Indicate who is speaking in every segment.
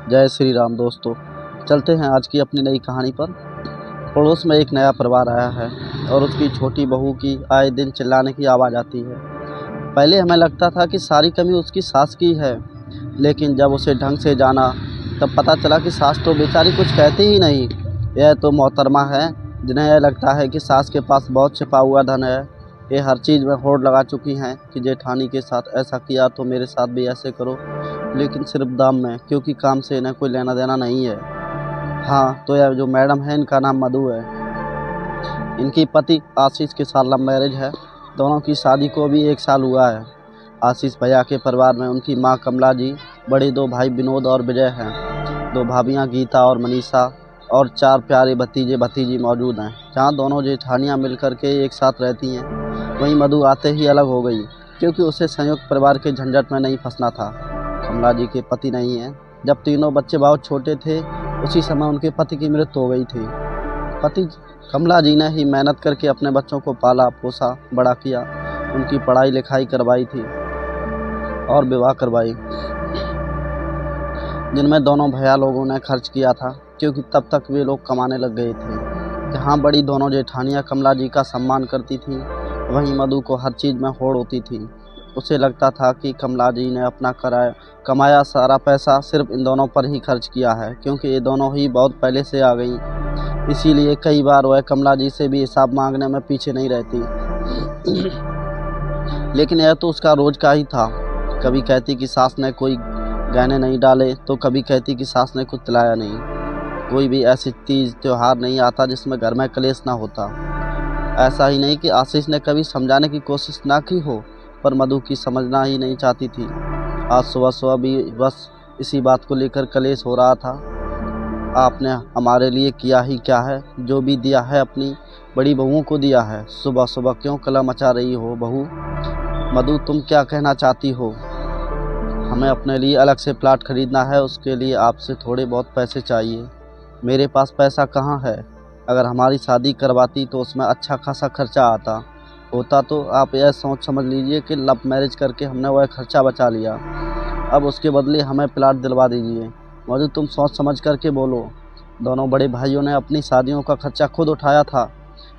Speaker 1: जय श्री राम दोस्तों। चलते हैं आज की अपनी नई कहानी पर। पड़ोस में एक नया परिवार आया है और उसकी छोटी बहू की आए दिन चिल्लाने की आवाज़ आती है। पहले हमें लगता था कि सारी कमी उसकी सास की है, लेकिन जब उसे ढंग से जाना तब पता चला कि सास तो बेचारी कुछ कहती ही नहीं। यह तो मोहतरमा है जिन्हें यह लगता है कि सास के पास बहुत छिपा हुआ धन है। ये हर चीज़ में होड़ लगा चुकी हैं कि जेठानी के साथ ऐसा किया तो मेरे साथ भी ऐसे करो, लेकिन सिर्फ दाम में, क्योंकि काम से इन्हें कोई लेना देना नहीं है। हाँ, तो यह जो मैडम है इनका नाम मधु है। इनकी पति आशीष के साथ लव मैरिज है। दोनों की शादी को भी 1 साल हुआ है। आशीष भैया के परिवार में उनकी माँ कमला जी, बड़े 2 भाई विनोद और विजय हैं, 2 भाभियाँ गीता और मनीषा और 4 प्यारे भतीजे भतीजी मौजूद हैं। जहाँ दोनों जेठानियाँ मिलकर के एक साथ रहती हैं, वहीं मधु आते ही अलग हो गई, क्योंकि उसे संयुक्त परिवार के झंझट में नहीं फंसना था। कमला जी के पति नहीं हैं। जब तीनों बच्चे बहुत छोटे थे, उसी समय उनके पति की मृत्यु हो गई थी। पति कमला जी ने ही मेहनत करके अपने बच्चों को पाला पोसा बड़ा किया, उनकी पढ़ाई लिखाई करवाई थी और विवाह करवाई, जिनमें दोनों भैया लोगों ने खर्च किया था, क्योंकि तब तक वे लोग कमाने लग गए थे। जहाँ बड़ी दोनों जेठानियाँ कमला जी का सम्मान करती थीं, वहीं मधु को हर चीज़ में होड़ होती थी। उसे लगता था कि कमला जी ने अपना कमाया सारा पैसा सिर्फ इन दोनों पर ही खर्च किया है, क्योंकि ये दोनों ही बहुत पहले से आ गई। इसीलिए कई बार वह कमला जी से भी हिसाब मांगने में पीछे नहीं रहती। लेकिन यह तो उसका रोज का ही था। कभी कहती कि सास ने कोई गहने नहीं डाले, तो कभी कहती कि सास ने कुछ दिलाया नहीं। कोई भी ऐसी तीज त्योहार नहीं आता जिसमें घर में कलेश ना होता। ऐसा ही नहीं कि आशीष ने कभी समझाने की कोशिश ना की हो, पर मधु की समझना ही नहीं चाहती थी। आज सुबह भी बस इसी बात को लेकर कलेश हो रहा था। आपने हमारे लिए किया ही क्या है? जो भी दिया है अपनी बड़ी बहुओं को दिया है। सुबह सुबह क्यों कलह मचा रही हो बहू? मधु, तुम क्या कहना चाहती हो? हमें अपने लिए अलग से प्लाट खरीदना है, उसके लिए आपसे थोड़े बहुत पैसे चाहिए। मेरे पास पैसा कहाँ है? अगर हमारी शादी करवाती तो उसमें अच्छा खासा खर्चा होता तो आप यह सोच समझ लीजिए कि लव मैरिज करके हमने वह खर्चा बचा लिया। अब उसके बदले हमें प्लाट दिलवा दीजिए। मधु, तुम सोच समझ करके बोलो। दोनों बड़े भाइयों ने अपनी शादियों का खर्चा खुद उठाया था।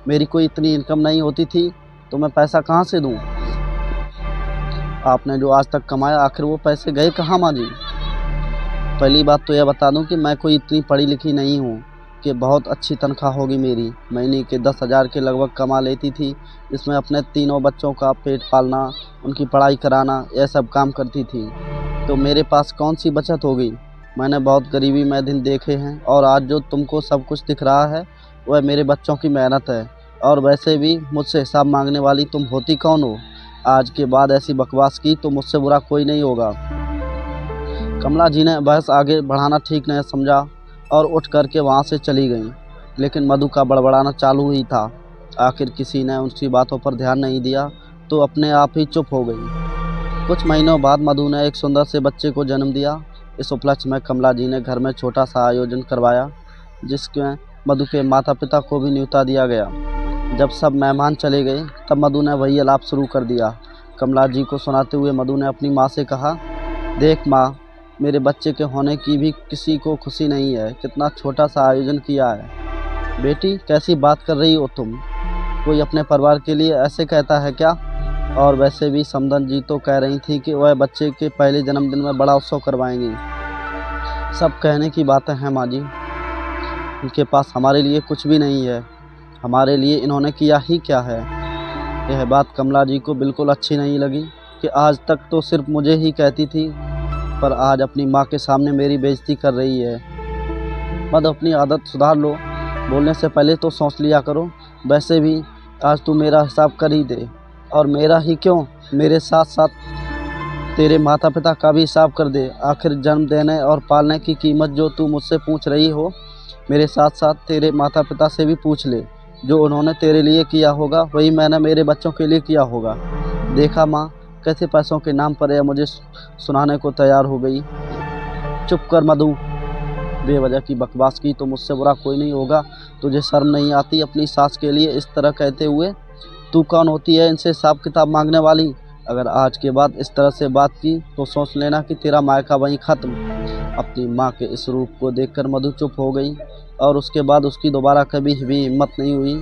Speaker 1: मेरी कोई इतनी इनकम नहीं होती थी तो मैं पैसा कहाँ से दूँ? आपने जो आज तक कमाया, आखिर वो पैसे गए कहाँ माँ जी? पहली बात तो यह बता दूं कि मैं कोई इतनी पढ़ी लिखी नहीं हूँ कि बहुत अच्छी तनख्वाह होगी मेरी। महीने के 10,000 के लगभग कमा लेती थी, जिसमें अपने तीनों बच्चों का पेट पालना, उनकी पढ़ाई कराना, यह सब काम करती थी। तो मेरे पास कौन सी बचत होगी? मैंने बहुत गरीबी में दिन देखे हैं, और आज जो तुमको सब कुछ दिख रहा है वह मेरे बच्चों की मेहनत है। और वैसे भी मुझसे हिसाब मांगने वाली तुम होती कौन हो? आज के बाद ऐसी बकवास की तो मुझसे बुरा कोई नहीं होगा। कमला जी ने बहस आगे बढ़ाना ठीक नहीं समझा और उठ करके वहाँ से चली गईं। लेकिन मधु का बड़बड़ाना चालू ही था। आखिर किसी ने उनकी बातों पर ध्यान नहीं दिया तो अपने आप ही चुप हो गई। कुछ महीनों बाद मधु ने एक सुंदर से बच्चे को जन्म दिया। इस उपलक्ष्य में कमला जी ने घर में छोटा सा आयोजन करवाया, जिसमें मधु के माता पिता को भी न्योता दिया गया। जब सब मेहमान चले गए तब मधु ने वही आलाप शुरू कर दिया। कमला जी को सुनाते हुए मधु ने अपनी माँ से कहा, देख माँ, मेरे बच्चे के होने की भी किसी को खुशी नहीं है। कितना छोटा सा आयोजन किया है। बेटी, कैसी बात कर रही हो तुम? कोई अपने परिवार के लिए ऐसे कहता है क्या? और वैसे भी समदन जी तो कह रही थी कि वह बच्चे के पहले जन्मदिन में बड़ा उत्सव करवाएंगी। सब कहने की बातें हैं माँ जी। इनके पास हमारे लिए कुछ भी नहीं है। हमारे लिए इन्होंने किया ही क्या है? यह बात कमला जी को बिल्कुल अच्छी नहीं लगी कि आज तक तो सिर्फ मुझे ही कहती थी, पर आज अपनी माँ के सामने मेरी बेइज्जती कर रही है। मत अपनी आदत सुधार लो। बोलने से पहले तो सोच लिया करो। वैसे भी आज तू मेरा हिसाब कर ही दे। और मेरा ही क्यों, मेरे साथ साथ तेरे माता पिता का भी हिसाब कर दे। आखिर जन्म देने और पालने की कीमत जो तू मुझसे पूछ रही हो, मेरे साथ साथ तेरे माता पिता से भी पूछ ले। जो उन्होंने तेरे लिए किया होगा वही मैंने मेरे बच्चों के लिए किया होगा। देखा माँ, कैसे पैसों के नाम पर यह मुझे सुनाने को तैयार हो गई। चुप कर मधु, बेवजह की बकवास की तो मुझसे बुरा कोई नहीं होगा। तुझे शर्म नहीं आती अपनी सास के लिए इस तरह कहते हुए? तू कौन होती है इनसे हिसाब किताब मांगने वाली? अगर आज के बाद इस तरह से बात की तो सोच लेना कि तेरा मायका वहीं ख़त्म। अपनी माँ के इस रूप को देखकर मधु चुप हो गई और उसके बाद उसकी दोबारा कभी भी हिम्मत नहीं हुई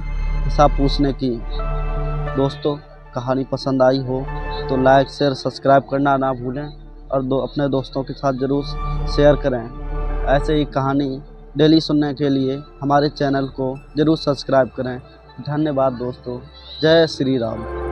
Speaker 1: हिसाब पूछने की। दोस्तों, कहानी पसंद आई हो तो लाइक शेयर सब्सक्राइब करना ना भूलें और अपने दोस्तों के साथ ज़रूर शेयर करें। ऐसे ही कहानी डेली सुनने के लिए हमारे चैनल को ज़रूर सब्सक्राइब करें। धन्यवाद दोस्तों। जय श्री राम।